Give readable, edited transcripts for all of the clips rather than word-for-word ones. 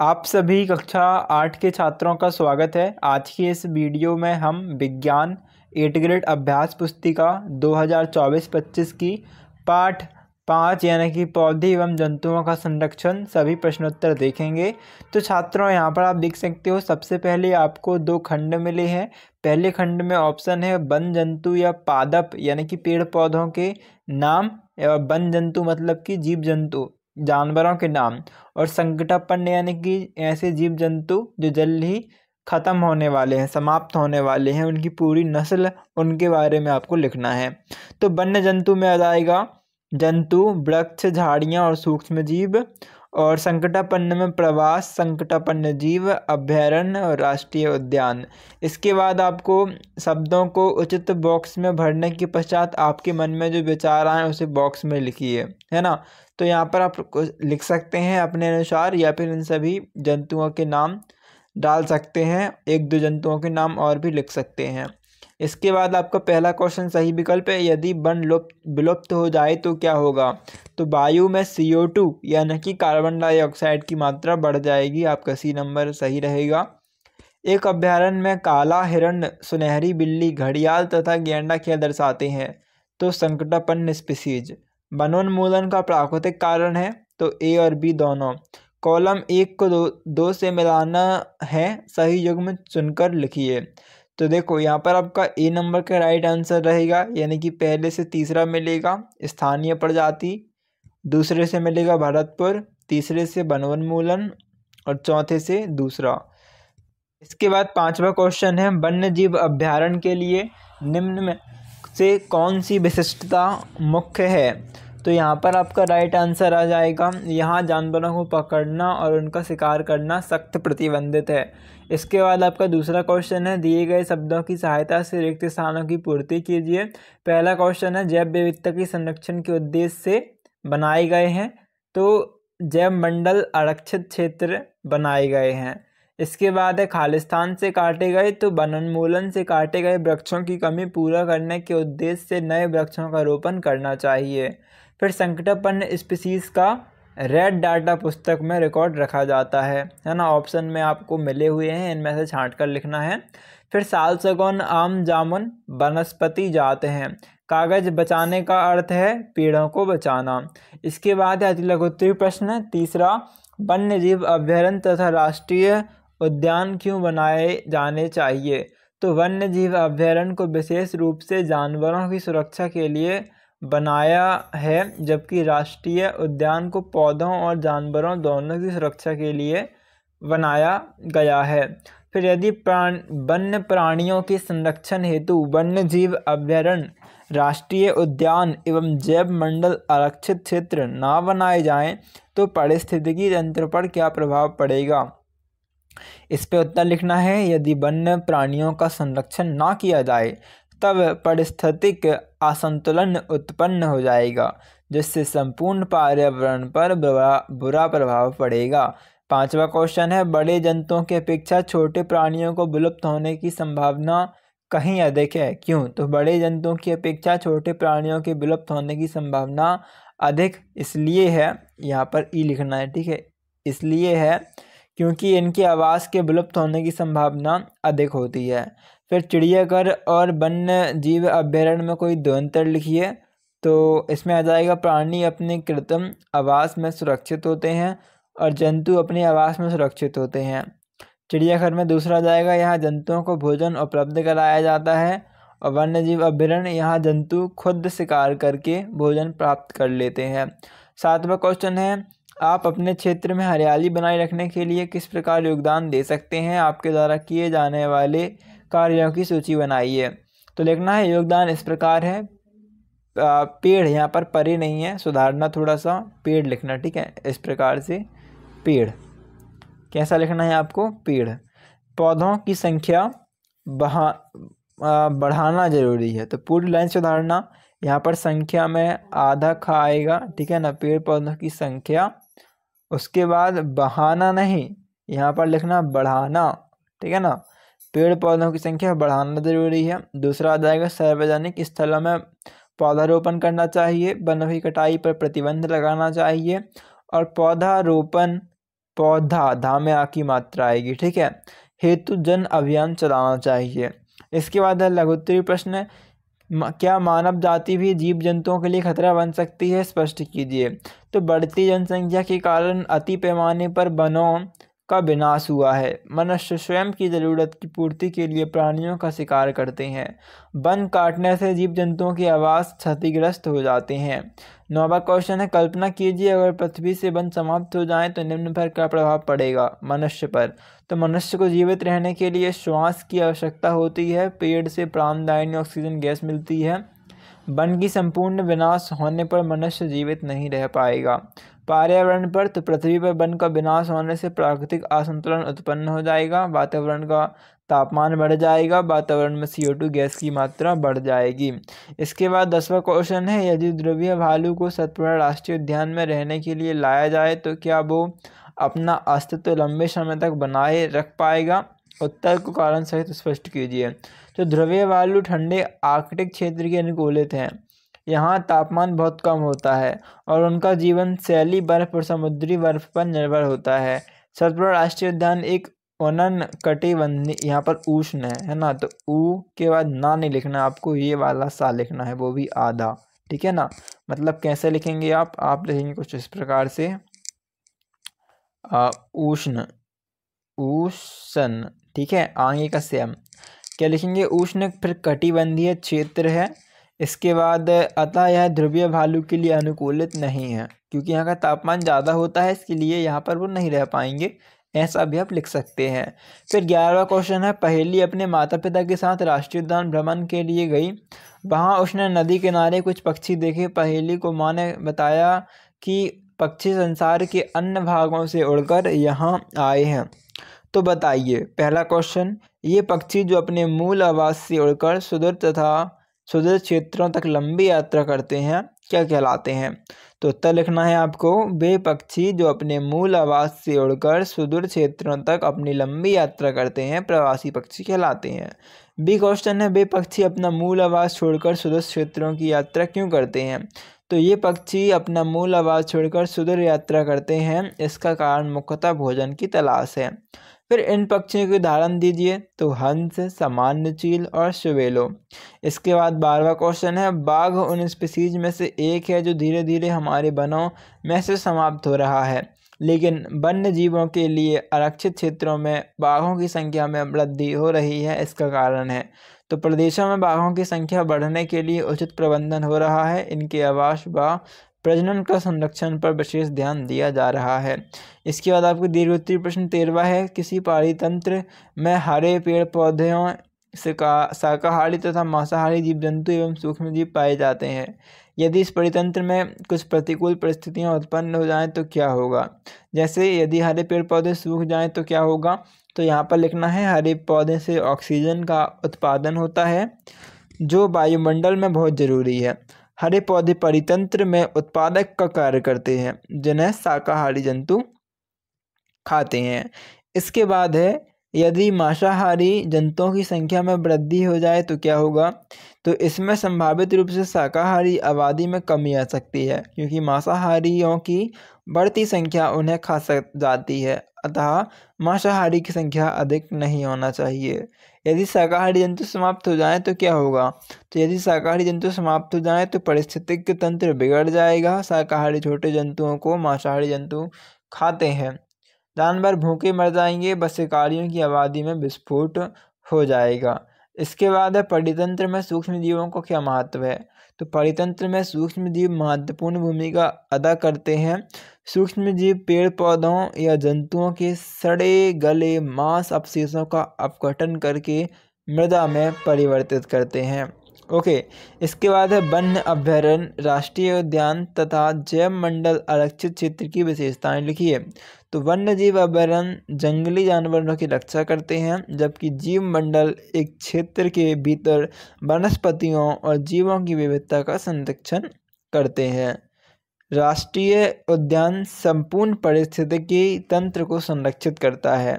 आप सभी कक्षा 8 के छात्रों का स्वागत है। आज की इस वीडियो में हम विज्ञान 8 ग्रेड अभ्यास पुस्तिका 2024-25 की पाठ 5 यानी कि पौधे एवं जंतुओं का संरक्षण सभी प्रश्नोत्तर देखेंगे। तो छात्रों यहाँ पर आप देख सकते हो, सबसे पहले आपको 2 खंड मिले हैं। पहले खंड में ऑप्शन है वन जंतु या पादप यानी कि पेड़ पौधों के नाम, वन जंतु मतलब कि जीव जंतु जानवरों के नाम, और संकटापन्न यानी कि ऐसे जीव जंतु जो जल्द ही खत्म होने वाले हैं, समाप्त होने वाले हैं, उनकी पूरी नस्ल, उनके बारे में आपको लिखना है। तो वन्य जंतु में आ जाएगा जंतु, वृक्ष, झाड़ियाँ और सूक्ष्म जीव। और संकटापन्न में प्रवास, संकटापन्न जीव, अभयारण्य और राष्ट्रीय उद्यान। इसके बाद आपको शब्दों को उचित बॉक्स में भरने के पश्चात आपके मन में जो विचार आए उसे बॉक्स में लिखिए, है ना। तो यहाँ पर आप लिख सकते हैं अपने अनुसार, या फिर इन सभी जंतुओं के नाम डाल सकते हैं, 1-2 जंतुओं के नाम और भी लिख सकते हैं। इसके बाद आपका पहला क्वेश्चन सही विकल्प है, यदि वन विलुप्त हो जाए तो क्या होगा। तो वायु में CO2 यानी कि कार्बन डाइऑक्साइड की मात्रा बढ़ जाएगी। आपका C नंबर सही रहेगा। एक अभ्यारण्य में काला हिरण, सुनहरी बिल्ली, घड़ियाल तथा गैंडा क्या दर्शाते हैं। तो संकटापन्न स्पीशीज। वनोन्मूलन का प्राकृतिक कारण है, तो A और B दोनों। कॉलम 1 को 2 से मिलाना है, सही युग्म चुनकर लिखिए। तो देखो यहाँ पर आपका A नंबर का राइट आंसर रहेगा, यानी कि पहले से तीसरा मिलेगा स्थानीय प्रजाति, दूसरे से मिलेगा भरतपुर, तीसरे से वनोन्मूलन और चौथे से दूसरा। इसके बाद 5वां क्वेश्चन है, वन्य जीव अभ्यारण्य के लिए निम्न में से कौन सी विशिष्टता मुख्य है। तो यहाँ पर आपका राइट आंसर आ जाएगा, यहाँ जानवरों को पकड़ना और उनका शिकार करना सख्त प्रतिबंधित है। इसके बाद आपका दूसरा क्वेश्चन है, दिए गए शब्दों की सहायता से रिक्त स्थानों की पूर्ति कीजिए। पहला क्वेश्चन है, जैव विविधता के संरक्षण के उद्देश्य से बनाए गए हैं, तो जैव मंडल आरक्षित क्षेत्र बनाए गए हैं। इसके बाद है, खालिस्तान से काटे गए, तो वनोन्मूलन से काटे गए वृक्षों की कमी पूरा करने के उद्देश्य से नए वृक्षों का रोपण करना चाहिए। फिर संकटापन्न स्पीशीज का रेड डाटा पुस्तक में रिकॉर्ड रखा जाता है ना। ऑप्शन में आपको मिले हुए हैं, इनमें से छांट कर लिखना है। फिर साल, सगौन, आम, जामुन वनस्पति जात हैं। कागज बचाने का अर्थ है पेड़ों को बचाना। इसके बाद है अति लघुत्तरीय प्रश्न तीसरा, वन्य जीव अभ्यारण्य तथा राष्ट्रीय उद्यान क्यों बनाए जाने चाहिए। तो वन्य जीव अभ्यारण्य को विशेष रूप से जानवरों की सुरक्षा के लिए बनाया है, जबकि राष्ट्रीय उद्यान को पौधों और जानवरों दोनों की सुरक्षा के लिए बनाया गया है। फिर यदि वन्य प्राणियों के संरक्षण हेतु वन्य जीव अभ्यारण्य, राष्ट्रीय उद्यान एवं जैव मंडल आरक्षित क्षेत्र ना बनाए जाएं, तो पारिस्थितिकी तंत्र पर क्या प्रभाव पड़ेगा। इस पे उत्तर लिखना है, यदि वन्य प्राणियों का संरक्षण ना किया जाए तब पारिस्थितिक असंतुलन उत्पन्न हो जाएगा, जिससे संपूर्ण पर्यावरण पर बुरा प्रभाव पड़ेगा। 5वां क्वेश्चन है, बड़े जंतुओं की अपेक्षा छोटे प्राणियों को विलुप्त होने की संभावना कहीं अधिक है, क्यों। तो बड़े जंतुओं की अपेक्षा छोटे प्राणियों के विलुप्त होने की संभावना अधिक इसलिए है, यहाँ पर ई लिखना है, ठीक है, इसलिए है क्योंकि इनके आवास के विलुप्त होने की संभावना अधिक होती है। फिर चिड़ियाघर और वन्य जीव अभ्यारण्य में कोई दो अंतर लिखिए। तो इसमें आ जाएगा, प्राणी अपने कृत्रिम आवास में सुरक्षित होते हैं और जंतु अपने आवास में सुरक्षित होते हैं। चिड़ियाघर में दूसरा आ जाएगा, यहाँ जंतुओं को भोजन उपलब्ध कराया जाता है, और वन्य जीव अभ्यारण्य यहाँ जंतु खुद शिकार करके भोजन प्राप्त कर लेते हैं। 7वां क्वेश्चन है, आप अपने क्षेत्र में हरियाली बनाए रखने के लिए किस प्रकार योगदान दे सकते हैं। आपके द्वारा किए जाने वाले कार्यों की सूची बनाइए। तो लिखना है, योगदान इस प्रकार है, पेड़, यहाँ पर परे नहीं है, सुधारना थोड़ा सा, पेड़ लिखना, ठीक है, इस प्रकार से पेड़। कैसा लिखना है आपको, पेड़। पौधों की संख्या बढ़ाना जरूरी है, तो पूरी लाइन सुधारना, यहाँ पर संख्या में आधा खा आएगा, ठीक है ना, पेड़ पौधों की संख्या। उसके बाद बहाना नहीं, यहाँ पर लिखना बढ़ाना, ठीक है ना, पेड़ पौधों की संख्या बढ़ाना जरूरी है। दूसरा आ जाएगा, सार्वजनिक स्थलों में पौधारोपण करना चाहिए, वनों की कटाई पर प्रतिबंध लगाना चाहिए, और पौधारोपण पौधा, धा में आ की मात्रा आएगी, ठीक है, हेतु जन अभियान चलाना चाहिए। इसके बाद है लघुत्तरीय प्रश्न, क्या मानव जाति भी जीव जंतुओं के लिए खतरा बन सकती है, स्पष्ट कीजिए। तो बढ़ती जनसंख्या के कारण अति पैमाने पर वनों का विनाश हुआ है। मनुष्य स्वयं की जरूरत की पूर्ति के लिए प्राणियों का शिकार करते हैं। वन काटने से जीव जंतुओं के आवास क्षतिग्रस्त हो जाते हैं। 9वां क्वेश्चन है, कल्पना कीजिए अगर पृथ्वी से वन समाप्त हो जाए तो निम्न पर क्या प्रभाव पड़ेगा, मनुष्य पर। तो मनुष्य को जीवित रहने के लिए श्वास की आवश्यकता होती है। पेड़ से प्राणदायिनी ऑक्सीजन गैस मिलती है। वन की संपूर्ण विनाश होने पर मनुष्य जीवित नहीं रह पाएगा। पर्यावरण पर, तो पृथ्वी पर वन का विनाश होने से प्राकृतिक असंतुलन उत्पन्न हो जाएगा। वातावरण का तापमान बढ़ जाएगा। वातावरण में CO2 गैस की मात्रा बढ़ जाएगी। इसके बाद 10वां क्वेश्चन है, यदि ध्रुवीय भालू को सतपुड़ा राष्ट्रीय उद्यान में रहने के लिए लाया जाए तो क्या वो अपना अस्तित्व लंबे समय तक बनाए रख पाएगा? उत्तर को कारण सहित स्पष्ट कीजिए। तो ध्रुवीय भालू ठंडे आर्कटिक क्षेत्र के अनुकूलित हैं। यहाँ तापमान बहुत कम होता है और उनका जीवन शैली बर्फ और समुद्री बर्फ पर निर्भर होता है। सतपुड़ा राष्ट्रीय उद्यान एक उष्णकटिबंधीय, यहाँ पर उष्ण है ना, तो ऊ के बाद ना नहीं लिखना, आपको ये वाला सा लिखना है, वो भी आधा, ठीक है ना। मतलब कैसे लिखेंगे आप लिखेंगे कुछ इस प्रकार से, उष्ण, उष्ण, ठीक है, आगे का सेम क्या लिखेंगे, उष्ण, फिर कटिबंधीय क्षेत्र है। इसके बाद अतः यह ध्रुवीय भालू के लिए अनुकूलित नहीं है, क्योंकि यहाँ का तापमान ज़्यादा होता है, इसके लिए यहाँ पर वो नहीं रह पाएंगे, ऐसा भी आप लिख सकते हैं। फिर 11वां क्वेश्चन है, पहेली अपने माता पिता के साथ राष्ट्रीय उद्यान भ्रमण के लिए गई। वहाँ उसने नदी किनारे कुछ पक्षी देखे। पहेली को माँ ने बताया कि पक्षी संसार के अन्य भागों से उड़कर यहाँ आए हैं। तो बताइए, पहला क्वेश्चन, ये पक्षी जो अपने मूल आवास से उड़कर सुदूर क्षेत्रों तक लंबी यात्रा करते हैं क्या कहलाते हैं? तो उत्तर लिखना है आपको, वे पक्षी जो अपने मूल आवास से उड़कर सुदूर क्षेत्रों तक अपनी लंबी यात्रा करते हैं प्रवासी पक्षी कहलाते हैं। बी क्वेश्चन है, वे पक्षी अपना मूल आवास छोड़कर सुदूर क्षेत्रों की यात्रा क्यों करते हैं? तो ये पक्षी अपना मूल आवास छोड़कर सुदूर यात्रा करते हैं, इसका कारण मुख्यतः भोजन की तलाश है। फिर इन पक्षियों के उदाहरण दीजिए। तो हंस, सामान्य चील और शवेलो। इसके बाद 12वां क्वेश्चन है, बाघ उन स्पीसीज में से एक है जो धीरे धीरे हमारे वनों में से समाप्त हो रहा है, लेकिन वन्य जीवों के लिए आरक्षित क्षेत्रों में बाघों की संख्या में वृद्धि हो रही है, इसका कारण है। तो प्रदेशों में बाघों की संख्या बढ़ने के लिए उचित प्रबंधन हो रहा है। इनके आवास व प्रजनन का संरक्षण पर विशेष ध्यान दिया जा रहा है। इसके बाद आपको दीर्घोत्तरीय प्रश्न 13वां है, किसी पहाड़ी तंत्र में हरे पेड़ पौधों से शाकाहारी तथा मांसाहारी जीव जंतु एवं सूक्ष्म जीव पाए जाते हैं। यदि इस परितंत्र में कुछ प्रतिकूल परिस्थितियां उत्पन्न हो जाएं तो क्या होगा? जैसे यदि हरे पेड़ पौधे सूख जाएं तो क्या होगा? तो यहाँ पर लिखना है, हरे पौधे से ऑक्सीजन का उत्पादन होता है जो वायुमंडल में बहुत जरूरी है। हरे पौधे परितंत्र में उत्पादक का कार्य करते हैं, जिन्हें शाकाहारी जंतु खाते हैं। इसके बाद है, यदि मांसाहारी जंतुओं की संख्या में वृद्धि हो जाए तो क्या होगा? तो इसमें संभावित रूप से शाकाहारी आबादी में कमी आ सकती है, क्योंकि मांसाहारियों की बढ़ती संख्या उन्हें खा जाती है, अतः मांसाहारी की संख्या अधिक नहीं होना चाहिए। यदि शाकाहारी जंतु समाप्त हो जाएं तो क्या होगा? तो यदि शाकाहारी जंतु समाप्त हो जाएं तो पारिस्थितिक तंत्र बिगड़ जाएगा। शाकाहारी छोटे जंतुओं को मांसाहारी जंतु खाते हैं, जानवर भूखे मर जाएंगे, बस शिकारियों की आबादी में विस्फोट हो जाएगा। इसके बाद है, परितंत्र में सूक्ष्म जीवों का क्या महत्व है? तो परितंत्र में सूक्ष्म जीव महत्वपूर्ण भूमिका अदा करते हैं। सूक्ष्म जीव पेड़ पौधों या जंतुओं के सड़े गले मांस अवशेषों का अपघटन करके मृदा में परिवर्तित करते हैं। ओके, इसके बाद है वन्य अभयारण्य, राष्ट्रीय उद्यान तथा जैव मंडल आरक्षित क्षेत्र की विशेषताएं लिखिए। तो वन्य जीव अभयारण्य जंगली जानवरों की रक्षा करते हैं, जबकि जीव मंडल एक क्षेत्र के भीतर वनस्पतियों और जीवों की विविधता का संरक्षण करते हैं। राष्ट्रीय उद्यान संपूर्ण पारिस्थितिकी तंत्र को संरक्षित करता है।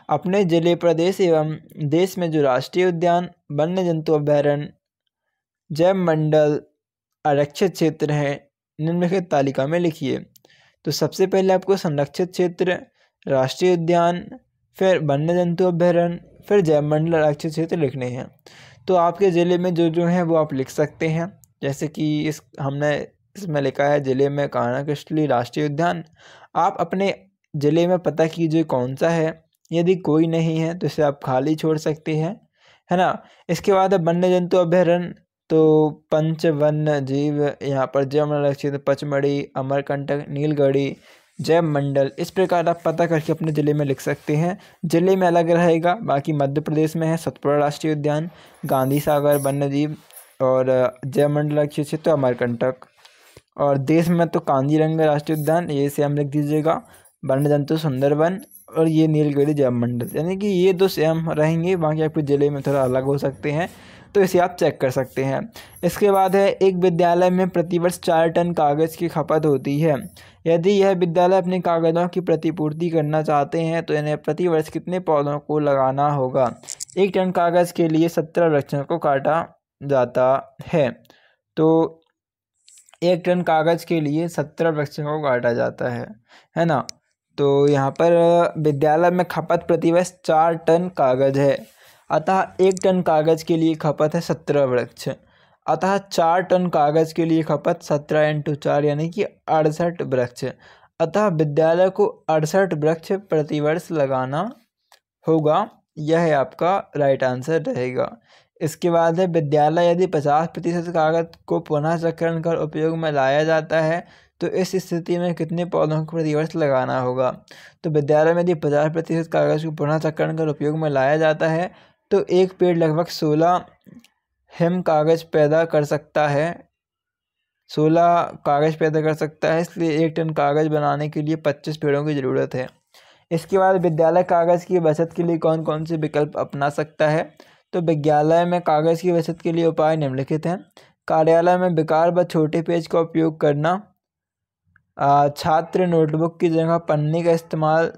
अपने जिले, प्रदेश एवं देश में जो राष्ट्रीय उद्यान, वन्य जंतु अभयारण्य, जैव मंडल आरक्षित क्षेत्र हैं, निम्नलिखित तालिका में लिखिए। तो सबसे पहले आपको संरक्षित क्षेत्र राष्ट्रीय उद्यान, फिर वन्य जंतु अभ्यारण्य, फिर जैवमंडल आरक्षित क्षेत्र लिखने हैं। तो आपके ज़िले में जो जो हैं वो आप लिख सकते हैं। जैसे कि हमने इसमें लिखा है ज़िले में कान्हा किसली राष्ट्रीय उद्यान। आप अपने ज़िले में पता कीजिए कौन सा है, यदि कोई नहीं है तो इसे आप खाली छोड़ सकते हैं, है ना। इसके बाद है वन्य जंतु अभ्यारण्य, तो पंच वन्य जीव, यहाँ पर जैवमंडल आरक्षित पचमढ़ी, अमरकंटक, नीलगढ़ी, जैव मंडल, इस प्रकार आप पता करके अपने ज़िले में लिख सकते हैं। ज़िले में अलग रहेगा। बाकी मध्य प्रदेश में है सतपुड़ा राष्ट्रीय उद्यान, गांधी सागर वन्य जीव और जैव मंडल आरक्षित क्षेत्र अमरकंटक। और देश में तो कांजीरंगा राष्ट्रीय उद्यान, ये सेम लिख दीजिएगा, वन्य जंतु सुंदरवन और ये नीलगिरी जैव मंडल, यानी कि ये दो सेम रहेंगे। बाकी आपके ज़िले में थोड़ा अलग हो सकते हैं, तो इसे आप चेक कर सकते हैं। इसके बाद है एक विद्यालय में प्रतिवर्ष 4 टन कागज़ की खपत होती है। यदि यह विद्यालय अपने कागज़ों की प्रतिपूर्ति करना चाहते हैं तो इन्हें प्रतिवर्ष कितने पौधों को लगाना होगा। 1 टन कागज़ के लिए 17 वृक्षों को काटा जाता है। तो 1 टन कागज़ के लिए 17 वृक्षों को काटा जाता है ना। तो यहाँ पर विद्यालय में खपत प्रतिवर्ष 4 टन कागज़ है, अतः 1 टन कागज़ के लिए खपत है 17 वृक्ष, अतः 4 टन कागज़ के लिए खपत 17 × 4 यानी कि 68 वृक्ष, अतः विद्यालय को 68 वृक्ष प्रतिवर्ष लगाना होगा। यह आपका राइट आंसर रहेगा। इसके बाद है विद्यालय यदि 50% कागज़ को पुनः चक्रण कर उपयोग में लाया जाता है तो इस स्थिति में कितने पौधों को प्रतिवर्ष लगाना होगा। तो विद्यालय में यदि 50% कागज़ को पुनः चक्रण कर उपयोग में लाया जाता है तो एक पेड़ लगभग 16 हिम कागज़ पैदा कर सकता है, 16 कागज़ पैदा कर सकता है। इसलिए 1 टन कागज़ बनाने के लिए 25 पेड़ों की ज़रूरत है। इसके बाद विद्यालय कागज़ की बचत के लिए कौन कौन से विकल्प अपना सकता है। तो विद्यालय में कागज़ की बचत के लिए उपाय निम्नलिखित हैं। कार्यालय में बेकार व छोटे पेज का उपयोग करना, छात्र नोटबुक की जगह पन्ने का इस्तेमाल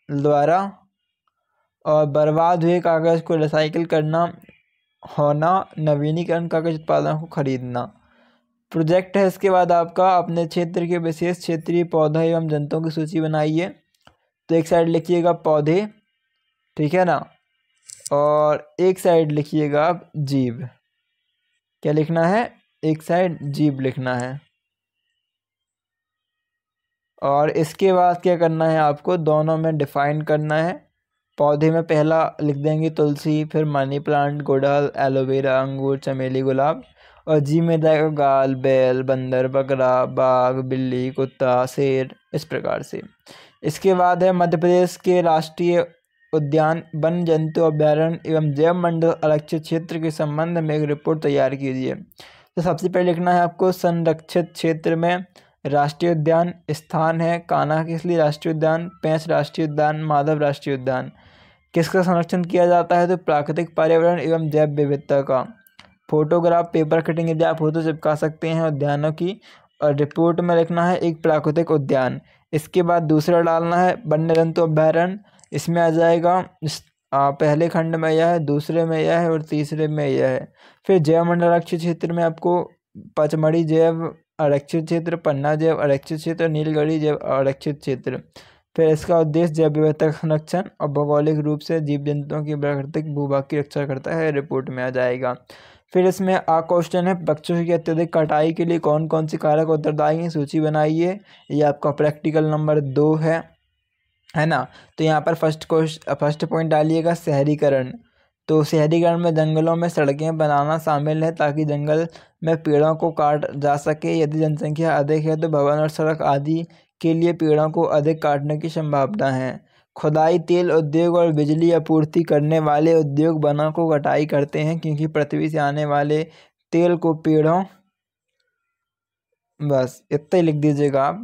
द्वारा, और बर्बाद हुए कागज़ को रिसाइकिल करना होना, नवीनीकरण कागज़ उत्पादों को खरीदना। प्रोजेक्ट है इसके बाद आपका अपने क्षेत्र के विशेष क्षेत्रीय पौधा एवं जंतुओं की सूची बनाइए। तो एक साइड लिखिएगा पौधे, ठीक है ना, और एक साइड लिखिएगा आप जीव। क्या लिखना है? एक साइड जीव लिखना है। और इसके बाद क्या करना है आपको, दोनों में डिफाइन करना है। पौधे में पहला लिख देंगे तुलसी, फिर मनी प्लांट, गुड़हल, एलोवेरा, अंगूर, चमेली, गुलाब। और जी में जाएगा गाल, बैल, बंदर, बकरा, बाघ, बिल्ली, कुत्ता, शेर, इस प्रकार से। इसके बाद है मध्य प्रदेश के राष्ट्रीय उद्यान, वन जंतु अभ्यारण्य एवं जैव मंडल आरक्षित क्षेत्र के संबंध में एक रिपोर्ट तैयार कीजिए। तो सबसे पहले लिखना है आपको संरक्षित क्षेत्र में राष्ट्रीय उद्यान स्थान है कान्हा किसली राष्ट्रीय उद्यान, पेंच राष्ट्रीय उद्यान, माधव राष्ट्रीय उद्यान। किसका संरक्षण किया जाता है? तो प्राकृतिक पर्यावरण एवं जैव विविधता का। फोटोग्राफ, पेपर कटिंग यदि आप फोटो चिपका सकते हैं उद्यानों की। और रिपोर्ट में लिखना है एक प्राकृतिक उद्यान। इसके बाद दूसरा डालना है वन्य जंतु अभ्यारण्य, इसमें आ जाएगा पहले खंड में यह है, दूसरे में यह है और तीसरे में यह है। फिर जैव मंडल आरक्षित क्षेत्र में आपको पचमढ़ी जैव आरक्षित क्षेत्र, पन्ना जैव आरक्षित क्षेत्र, नीलगढ़ी जैव आरक्षित क्षेत्र। फिर इसका उद्देश्य जैव विविधता का संरक्षण और भौगोलिक रूप से जीव जंतुओं की प्राकृतिक भूभाग की रक्षा करता है, रिपोर्ट में आ जाएगा। फिर इसमें क्वेश्चन है वृक्षों की अत्यधिक कटाई के लिए कौन कौन से कारक उत्तरदायी हैं, सूची बनाइए। ये आपका प्रैक्टिकल नंबर 2 है ना। तो यहाँ पर फर्स्ट पॉइंट डालिएगा शहरीकरण। तो शहरीकरण में जंगलों में सड़कें बनाना शामिल है ताकि जंगल में पेड़ों को काट जा सके। यदि जनसंख्या अधिक है तो भवन और सड़क आदि के लिए पेड़ों को अधिक काटने की संभावना है। खुदाई, तेल उद्योग और बिजली आपूर्ति करने वाले उद्योग वनों को कटाई करते हैं क्योंकि पृथ्वी से आने वाले तेल को पेड़ों, बस इतना ही लिख दीजिएगा आप,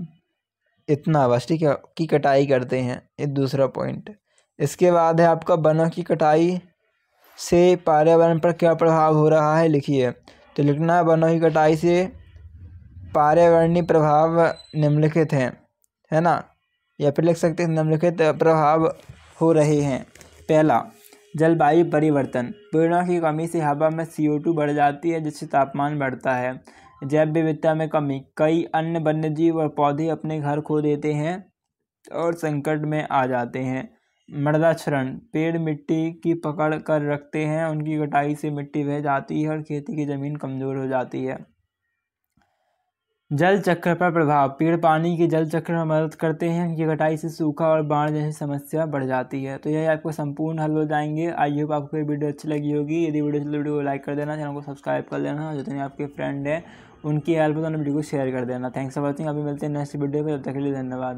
इतना बस, ठीक है, की कटाई करते हैं। ये दूसरा पॉइंट। इसके बाद है आपका वनों की कटाई से पर्यावरण पर क्या प्रभाव हो रहा है, लिखिए। तो लिखना है वनों की कटाई से पर्यावरणीय प्रभाव निम्नलिखित हैं, है ना, या फिर लिख सकते हैं निम्नलिखित प्रभाव हो रहे हैं। पहला, जलवायु परिवर्तन, पेड़ों की कमी से हवा में CO2 बढ़ जाती है जिससे तापमान बढ़ता है। जैव विविधता में कमी, कई अन्य वन्यजीव और पौधे अपने घर खो देते हैं और संकट में आ जाते हैं। मृदा क्षरण, पेड़ मिट्टी की पकड़ कर रखते हैं, उनकी कटाई से मिट्टी बह जाती है और खेती की ज़मीन कमज़ोर हो जाती है। जल चक्र पर प्रभाव, पेड़ पानी के जल चक्र में मदद करते हैं, इनकी कटाई से सूखा और बाढ़ जैसी समस्या बढ़ जाती है। तो यह आपको संपूर्ण हल हो जाएंगे। आई होप आपको ये वीडियो अच्छी लगी होगी। यदि वीडियो अच्छी लगी वीडियो को लाइक कर देना, चैनल को सब्सक्राइब कर लेना, जितने आपके फ्रेंड हैं उनकी हेल्प हो तो वीडियो को शेयर कर देना। Thanks for watching. अभी मिलते हैं नेक्स्ट वीडियो पर, तब तक के लिए धन्यवाद।